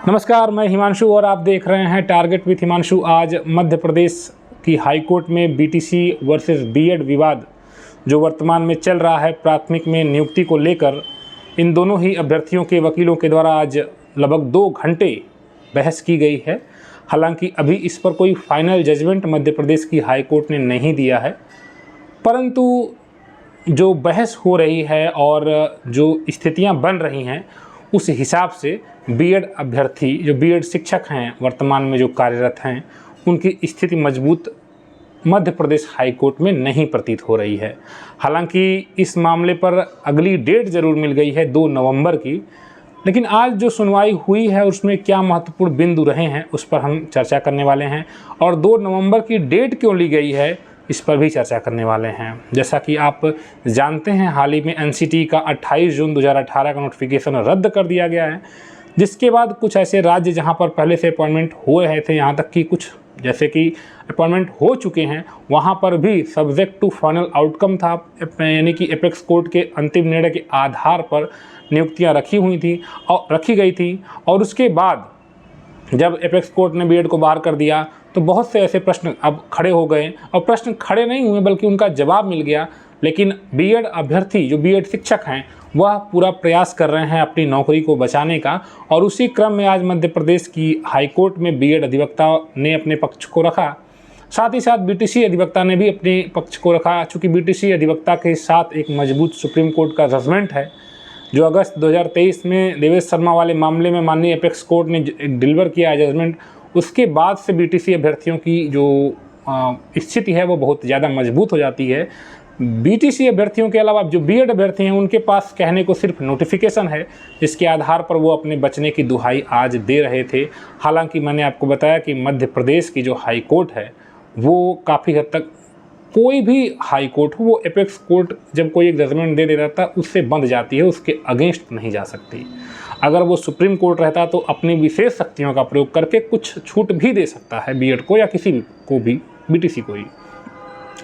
नमस्कार, मैं हिमांशु और आप देख रहे हैं टारगेट विथ हिमांशु। आज मध्य प्रदेश की हाईकोर्ट में बीटीसी वर्सेस बीएड विवाद जो वर्तमान में चल रहा है प्राथमिक में नियुक्ति को लेकर, इन दोनों ही अभ्यर्थियों के वकीलों के द्वारा आज लगभग 2 घंटे बहस की गई है। हालांकि अभी इस पर कोई फाइनल जजमेंट मध्य प्रदेश की हाईकोर्ट ने नहीं दिया है, परंतु जो बहस हो रही है और जो स्थितियां बन रही हैं उस हिसाब से बीएड अभ्यर्थी जो बीएड शिक्षक हैं वर्तमान में जो कार्यरत हैं, उनकी स्थिति मजबूत मध्य प्रदेश हाईकोर्ट में नहीं प्रतीत हो रही है। हालांकि इस मामले पर अगली डेट ज़रूर मिल गई है 2 नवंबर की, लेकिन आज जो सुनवाई हुई है उसमें क्या महत्वपूर्ण बिंदु रहे हैं उस पर हम चर्चा करने वाले हैं, और 2 नवंबर की डेट क्यों ली गई है इस पर भी चर्चा करने वाले हैं। जैसा कि आप जानते हैं, हाल ही में एनसीटी का 28 जून 2018 का नोटिफिकेशन रद्द कर दिया गया है, जिसके बाद कुछ ऐसे राज्य जहां पर पहले से अपॉइंटमेंट हो रहे थे, यहां तक कि कुछ जैसे कि अपॉइंटमेंट हो चुके हैं, वहां पर भी सब्जेक्ट टू फाइनल आउटकम था, यानी कि एपेक्स कोर्ट के अंतिम निर्णय के आधार पर नियुक्तियाँ रखी गई थी। और उसके बाद जब एपेक्स कोर्ट ने बीएड को बाहर कर दिया तो बहुत से ऐसे प्रश्न अब खड़े हो गए, और प्रश्न खड़े नहीं हुए बल्कि उनका जवाब मिल गया। लेकिन बीएड अभ्यर्थी जो बीएड शिक्षक हैं वह पूरा प्रयास कर रहे हैं अपनी नौकरी को बचाने का, और उसी क्रम में आज मध्य प्रदेश की हाईकोर्ट में बीएड अधिवक्ता ने अपने पक्ष को रखा, साथ ही साथ बीटीसी अधिवक्ता ने भी अपने पक्ष को रखा। चूँकि बीटीसी अधिवक्ता के साथ एक मजबूत सुप्रीम कोर्ट का जजमेंट है जो अगस्त 2023 में देवेश शर्मा वाले मामले में माननीय एपेक्स कोर्ट ने डिलीवर किया है जजमेंट, उसके बाद से बीटीसी अभ्यर्थियों की जो स्थिति है वो बहुत ज़्यादा मजबूत हो जाती है। बीटीसी अभ्यर्थियों के अलावा जो बीएड अभ्यर्थी हैं उनके पास कहने को सिर्फ नोटिफिकेशन है, जिसके आधार पर वो अपने बचने की दुहाई आज दे रहे थे। हालांकि मैंने आपको बताया कि मध्य प्रदेश की जो हाई कोर्ट है वो काफ़ी हद तक, कोई भी हाई कोर्ट हो वो एपेक्स कोर्ट जब कोई एक जजमेंट दे देता है उससे बंध जाती है, उसके अगेंस्ट नहीं जा सकती। अगर वो सुप्रीम कोर्ट रहता तो अपनी विशेष शक्तियों का प्रयोग करके कुछ छूट भी दे सकता है बीएड को या किसी को भी, बीटीसी को ही,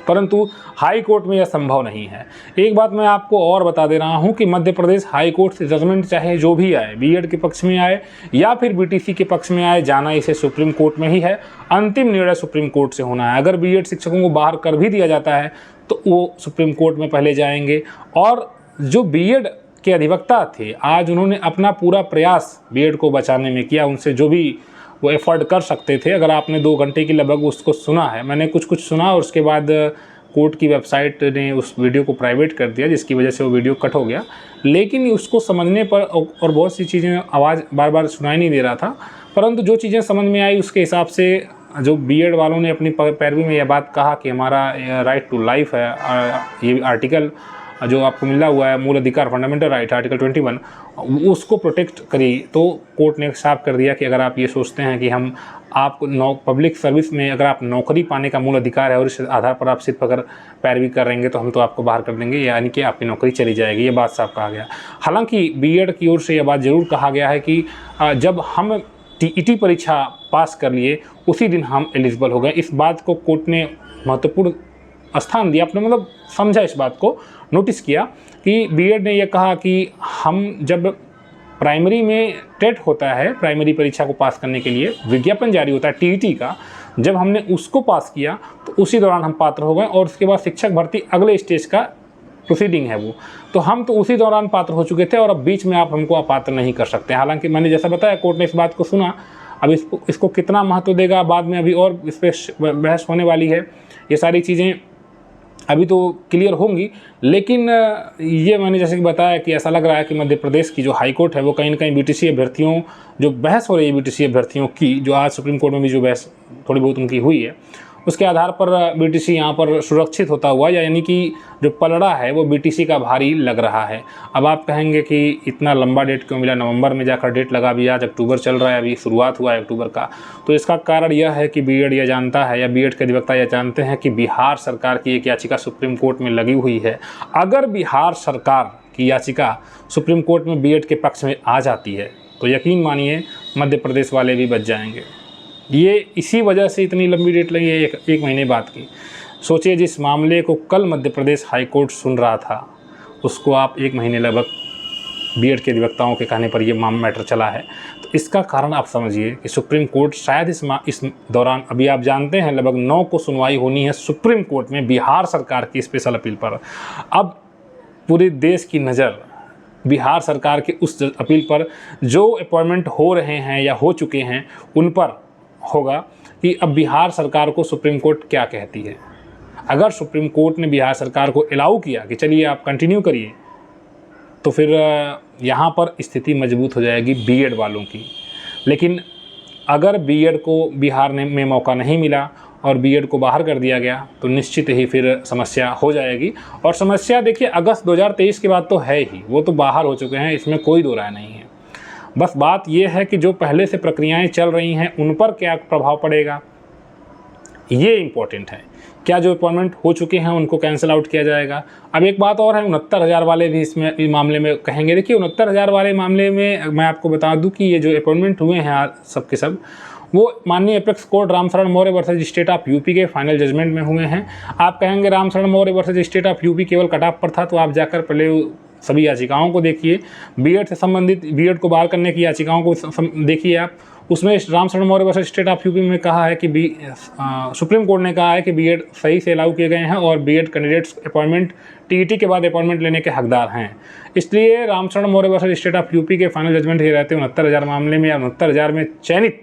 परंतु हाई कोर्ट में यह संभव नहीं है। एक बात मैं आपको और बता दे रहा हूं कि मध्य प्रदेश हाई कोर्ट से जजमेंट चाहे जो भी आए, बीएड के पक्ष में आए या फिर बीटीसी के पक्ष में आए, जाना इसे सुप्रीम कोर्ट में ही है। अंतिम निर्णय सुप्रीम कोर्ट से होना है। अगर बीएड शिक्षकों को बाहर कर भी दिया जाता है तो वो सुप्रीम कोर्ट में पहले जाएंगे। और जो बीएड के अधिवक्ता थे आज उन्होंने अपना पूरा प्रयास बीएड को बचाने में किया, उनसे जो भी वो एफर्ट कर सकते थे। अगर आपने 2 घंटे की लगभग उसको सुना है, मैंने कुछ सुना और उसके बाद कोर्ट की वेबसाइट ने उस वीडियो को प्राइवेट कर दिया, जिसकी वजह से वो वीडियो कट हो गया। लेकिन उसको समझने पर और बहुत सी चीज़ें आवाज़ बार बार सुनाई नहीं दे रहा था, परंतु जो चीज़ें समझ में आई उसके हिसाब से जो बीएड वालों ने अपनी पैरवी में यह बात कहा कि हमारा राइट टू लाइफ है, ये आर्टिकल जो आपको मिला हुआ है मूल अधिकार फंडामेंटल राइट आर्टिकल 21, उसको प्रोटेक्ट करी। तो कोर्ट ने साफ कर दिया कि अगर आप ये सोचते हैं कि हम आपको पब्लिक सर्विस में अगर आप नौकरी पाने का मूल अधिकार है और इस आधार पर आप सिर्फ अगर पैरवी कर रहेंगे तो हम तो आपको बाहर कर देंगे, यानी कि आपकी नौकरी चली जाएगी, ये बात साफ कहा गया। हालांकि बीएड की ओर से यह बात ज़रूर कहा गया है कि जब हम टीईटी परीक्षा पास कर लिए उसी दिन हम एलिजिबल हो गए। इस बात को कोर्ट ने महत्वपूर्ण स्थान दिया, अपने मतलब समझा, इस बात को नोटिस किया कि बीएड ने यह कहा कि हम जब प्राइमरी में टेट होता है, प्राइमरी परीक्षा को पास करने के लिए विज्ञापन जारी होता है टीईटी का, जब हमने उसको पास किया तो उसी दौरान हम पात्र हो गए, और उसके बाद शिक्षक भर्ती अगले स्टेज का प्रोसीडिंग है वो, तो हम तो उसी दौरान पात्र हो चुके थे और अब बीच में आप हमको अपात्र नहीं कर सकते। हालांकि मैंने जैसा बताया कोर्ट ने इस बात को सुना, अब इसको कितना महत्व देगा बाद में अभी और इस पर बहस होने वाली है। ये सारी चीज़ें अभी तो क्लियर होंगी, लेकिन ये मैंने जैसे कि बताया कि ऐसा लग रहा है कि मध्य प्रदेश की जो हाई कोर्ट है वो कहीं न कहीं बीटीसी अभ्यर्थियों, जो बहस हो रही है बीटीसी अभ्यर्थियों की, जो आज सुप्रीम कोर्ट में भी जो बहस थोड़ी बहुत उनकी हुई है, उसके आधार पर बीटीसी यहाँ पर सुरक्षित होता हुआ, यानी कि जो पलड़ा है वो बीटीसी का भारी लग रहा है। अब आप कहेंगे कि इतना लंबा डेट क्यों मिला, नवंबर में जाकर डेट लगा, अभी आज अक्टूबर चल रहा है, अभी शुरुआत हुआ है अक्टूबर का। तो इसका कारण यह है कि बीएड यह जानता है, या बीएड के अधिवक्ता यह जानते हैं कि बिहार सरकार की एक याचिका सुप्रीम कोर्ट में लगी हुई है। अगर बिहार सरकार की याचिका सुप्रीम कोर्ट में बीएड के पक्ष में आ जाती है तो यकीन मानिए मध्य प्रदेश वाले भी बच जाएंगे। ये इसी वजह से इतनी लंबी डेट लगी है, एक महीने बाद की। सोचिए, जिस मामले को कल मध्य प्रदेश हाई कोर्ट सुन रहा था उसको आप 1 महीने लगभग बीएड के अधिवक्ताओं के कहने पर ये मैटर चला है। तो इसका कारण आप समझिए कि सुप्रीम कोर्ट शायद इस दौरान, अभी आप जानते हैं लगभग 9 को सुनवाई होनी है सुप्रीम कोर्ट में बिहार सरकार की स्पेशल अपील पर। अब पूरे देश की नज़र बिहार सरकार के उस अपील पर जो अपॉइंटमेंट हो रहे हैं या हो चुके हैं उन पर होगा कि अब बिहार सरकार को सुप्रीम कोर्ट क्या कहती है। अगर सुप्रीम कोर्ट ने बिहार सरकार को अलाउ किया कि चलिए आप कंटिन्यू करिए, तो फिर यहाँ पर स्थिति मजबूत हो जाएगी बीएड वालों की। लेकिन अगर बीएड को बिहार में मौका नहीं मिला और बीएड को बाहर कर दिया गया तो निश्चित ही फिर समस्या हो जाएगी। और समस्या देखिए अगस्त 2023 के बाद तो है ही, वो तो बाहर हो चुके हैं, इसमें कोई दो राय नहीं है। बस बात ये है कि जो पहले से प्रक्रियाएं चल रही हैं उन पर क्या प्रभाव पड़ेगा, ये इम्पोर्टेंट है। क्या जो अपॉइंटमेंट हो चुके हैं उनको कैंसिल आउट किया जाएगा। अब एक बात और है, 69,000 वाले भी इसमें इस मामले में कहेंगे। देखिए 69,000 वाले मामले में मैं आपको बता दूं कि ये जो अपॉइंटमेंट हुए हैं सब के सब, वो माननीय apex court Ramsharan Maurya versus state of UP के फाइनल जजमेंट में हुए हैं। आप कहेंगे Ramsharan Maurya versus state of UP केवल कट ऑफ पर था, तो आप जाकर पहले सभी याचिकाओं को देखिए, बीएड से संबंधित बीएड को बाहर करने की याचिकाओं को देखिए आप। उसमें Ramsharan Maurya versus state of UP में कहा है कि सुप्रीम कोर्ट ने कहा है कि बीएड सही से अलाउ किए गए हैं और बीएड कैंडिडेट्स अपॉइंटमेंट टीईटी के बाद अपॉइंटमेंट लेने के हकदार हैं। इसलिए Ramsharan Maurya versus state of UP के फाइनल जजमेंट ये रहते हैं 69,000 मामले में या 69,000 में चयनित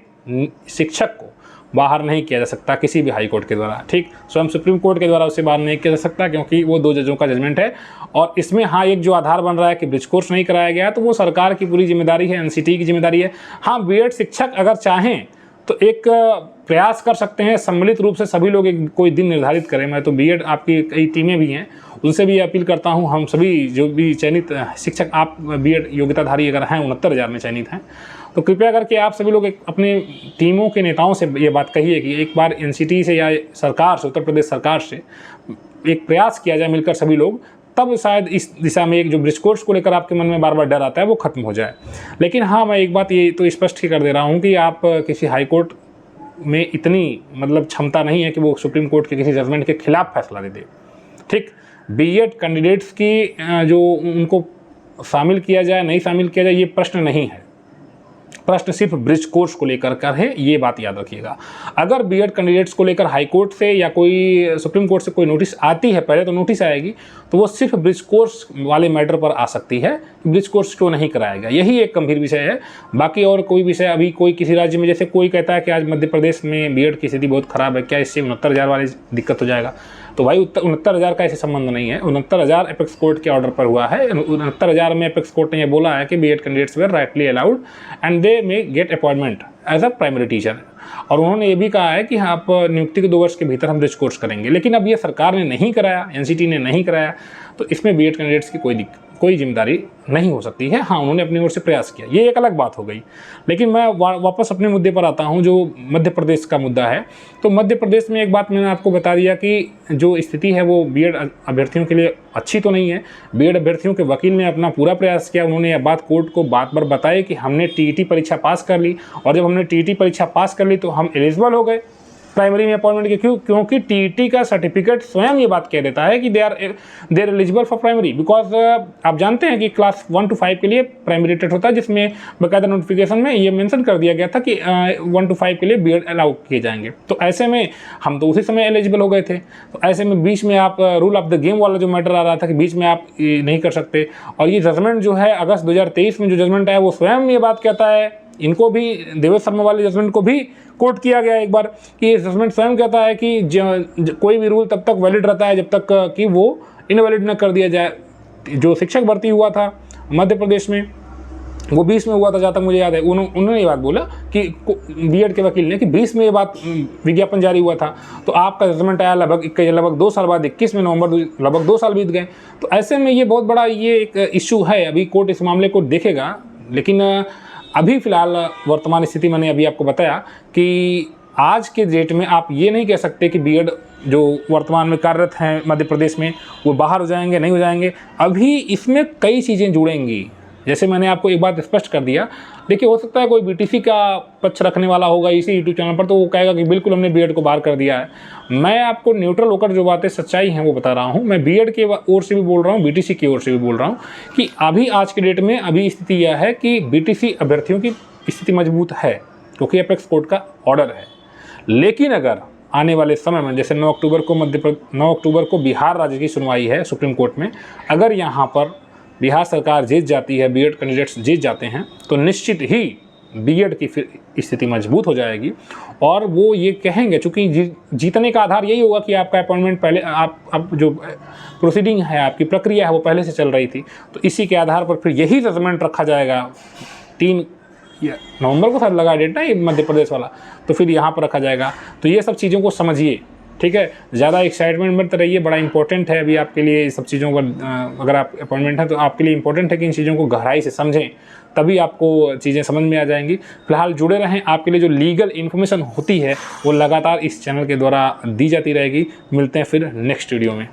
शिक्षक को बाहर नहीं किया जा सकता किसी भी हाई कोर्ट के द्वारा। ठीक, स्वयं सुप्रीम कोर्ट के द्वारा उसे बाहर नहीं किया जा सकता क्योंकि वो 2 जजों का जजमेंट है। और इसमें हाँ एक जो आधार बन रहा है कि ब्रिज कोर्स नहीं कराया गया, तो वो सरकार की पूरी जिम्मेदारी है, एनसीटी की जिम्मेदारी है। हाँ, बीएड शिक्षक अगर चाहें तो एक प्रयास कर सकते हैं, सम्मिलित रूप से सभी लोग एक कोई दिन निर्धारित करें। मैं तो बीएड आपकी कई टीमें भी हैं, उनसे भी अपील करता हूं, हम सभी जो भी चयनित शिक्षक, आप बीएड योग्यताधारी अगर हैं 69,000 में चयनित हैं, तो कृपया करके आप सभी लोग अपने टीमों के नेताओं से ये बात कहिए कि एक बार एनसीटी से या सरकार से, उत्तर प्रदेश सरकार से एक प्रयास किया जाए मिलकर सभी लोग, तब शायद इस दिशा में एक जो ब्रिज कोर्स को लेकर आपके मन में बार बार डर आता है वो खत्म हो जाए। लेकिन हाँ, मैं एक बात ये तो स्पष्ट ही कर दे रहा हूँ कि आप किसी हाई कोर्ट में इतनी मतलब क्षमता नहीं है कि वो सुप्रीम कोर्ट के किसी जजमेंट के खिलाफ फैसला दे दे। ठीक, बीएड कैंडिडेट्स की जो उनको शामिल किया जाए नहीं शामिल किया जाए ये प्रश्न नहीं है, प्रश्न सिर्फ ब्रिज कोर्स को लेकर कर है, ये बात याद रखिएगा। अगर बीएड कैंडिडेट्स को लेकर हाई कोर्ट से या कोई सुप्रीम कोर्ट से कोई नोटिस आती है, पहले तो नोटिस आएगी, तो वो सिर्फ ब्रिज कोर्स वाले मैटर पर आ सकती है, ब्रिज कोर्स क्यों नहीं कराएगा, यही एक गंभीर विषय है। बाकी और कोई विषय अभी कोई किसी राज्य में, जैसे कोई कहता है कि आज मध्य प्रदेश में बीएड की स्थिति बहुत खराब है, क्या इससे 69,000 वाली दिक्कत हो जाएगा, तो भाई 69,000 का ऐसे संबंध नहीं है। 69,000 एपेक्स कोर्ट के ऑर्डर पर हुआ है। 69,000 में एपेक्स कोर्ट ने यह बोला है कि BEd candidates were rightly allowed and they may get appointment as a primary teacher. और उन्होंने ये भी कहा है कि आप नियुक्ति के 2 वर्ष के भीतर हम ब्रिज कोर्स करेंगे। लेकिन अब ये सरकार ने नहीं कराया, एनसीटी ने नहीं कराया, तो इसमें बीएड कैंडिडेट्स की कोई जिम्मेदारी नहीं हो सकती है। हाँ, उन्होंने अपनी ओर से प्रयास किया, ये एक अलग बात हो गई। लेकिन मैं वापस अपने मुद्दे पर आता हूँ, जो मध्य प्रदेश का मुद्दा है। तो मध्य प्रदेश में एक बात मैंने आपको बता दिया कि जो स्थिति है वो बीएड अभ्यर्थियों के लिए अच्छी तो नहीं है। बीएड अभ्यर्थियों के वकील ने अपना पूरा प्रयास किया, उन्होंने यह बात कोर्ट को बात पर बताई कि हमने टीईटी परीक्षा पास कर ली, और जब हमने टीईटी परीक्षा पास कर ली तो हम एलिजिबल हो गए प्राइमरी में अपॉइंटमेंट के। क्योंकि टीईटी का सर्टिफिकेट स्वयं ये बात कह देता है कि they are eligible for primary, because आप जानते हैं कि क्लास 1 to 5 के लिए प्राइमरी टेट होता है, जिसमें बाकायदा नोटिफिकेशन में ये मेंशन कर दिया गया था कि 1 to 5 के लिए बीएड अलाउ किए जाएंगे। तो ऐसे में हम तो उसी समय एलिजिबल हो गए थे। तो ऐसे में बीच में आप रूल ऑफ द गेम वाला जो मैटर आ रहा था कि बीच में आप नहीं कर सकते, और ये जजमेंट जो है अगस्त 2023 में जो जजमेंट आया वो स्वयं ये बात कहता है, इनको भी देवेश शर्मा वाले जजमेंट को भी कोट किया गया एक बार, कि जजमेंट स्वयं कहता है कि कोई भी रूल तब तक वैलिड रहता है जब तक कि वो इनवैलिड न कर दिया जाए। जो शिक्षक भर्ती हुआ था मध्य प्रदेश में वो 20 में हुआ था, जहाँ तक मुझे याद है। उन्होंने ये बात बोला कि बीएड के वकील ने कि 20 में ये बात विज्ञापन जारी हुआ था, तो आपका जजमेंट आया लगभग 2 साल बाद, 21 में नवंबर, लगभग 2 साल बीत गए। तो ऐसे में ये बहुत बड़ा ये एक इशू है। अभी कोर्ट इस मामले को देखेगा, लेकिन अभी फ़िलहाल वर्तमान स्थिति मैंने अभी आपको बताया कि आज के डेट में आप ये नहीं कह सकते कि बीएड जो वर्तमान में कार्यरत हैं मध्य प्रदेश में वो बाहर हो जाएंगे, नहीं हो जाएंगे। अभी इसमें कई चीज़ें जुड़ेंगी, जैसे मैंने आपको एक बात स्पष्ट कर दिया, देखिए हो सकता है कोई बीटीसी का पक्ष रखने वाला होगा इसी यूट्यूब चैनल पर, तो वो कहेगा कि बिल्कुल हमने बीएड को बाहर कर दिया है। मैं आपको न्यूट्रल होकर जो बातें सच्चाई हैं वो बता रहा हूँ। मैं बीएड की ओर से भी बोल रहा हूँ, बीटीसी की ओर से भी बोल रहा हूँ कि अभी आज के डेट में अभी स्थिति यह है कि बीटीसी अभ्यर्थियों की स्थिति मजबूत है क्योंकि अपेक्स कोर्ट का ऑर्डर है। लेकिन अगर आने वाले समय में जैसे 9 अक्टूबर को बिहार राज्य की सुनवाई है सुप्रीम कोर्ट में, अगर यहाँ पर बिहार सरकार जीत जाती है, बीएड कैंडिडेट्स जीत जाते हैं, तो निश्चित ही बीएड की फिर स्थिति मजबूत हो जाएगी। और वो ये कहेंगे, चूँकि जीतने का आधार यही होगा कि आपका अपॉइंटमेंट पहले आप जो प्रोसीडिंग है, आपकी प्रक्रिया है वो पहले से चल रही थी, तो इसी के आधार पर फिर यही जजमेंट रखा जाएगा। 3 नवंबर को शायद लगा डेट ना ये मध्य प्रदेश वाला, तो फिर यहाँ पर रखा जाएगा। तो ये सब चीज़ों को समझिए, ठीक है। ज़्यादा एक्साइटमेंट मत रहिए, बड़ा इंपॉर्टेंट है अभी आपके लिए इस सब चीज़ों का। अगर आप अपॉइंटमेंट है तो आपके लिए इंपॉर्टेंट है कि इन चीज़ों को गहराई से समझें, तभी आपको चीज़ें समझ में आ जाएंगी। फिलहाल जुड़े रहें, आपके लिए जो लीगल इन्फॉर्मेशन होती है वो लगातार इस चैनल के द्वारा दी जाती रहेगी। मिलते हैं फिर नेक्स्ट वीडियो में।